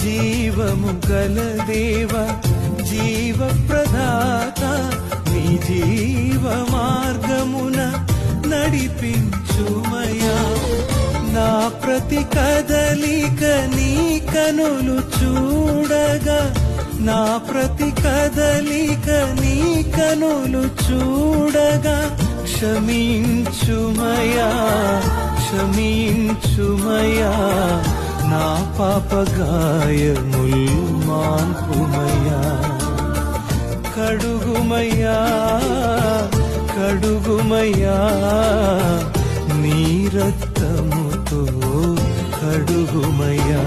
జీవము గల దేవ జీవ ప్రదాత నీ జీవ మార్గమున నడిపించుమయా నా ప్రతి కదలిక నీ కనులు చూడగా నా ప్రతి కదలిక నీ కనులు చూడగా క్షమించుమయా క్షమించుమయా నా పాపగాయముల్ మాన్పుమయా కడుగుమయ్యా కడుగుమయ్యా నీ రక్తముతో కడుగుమయ్యా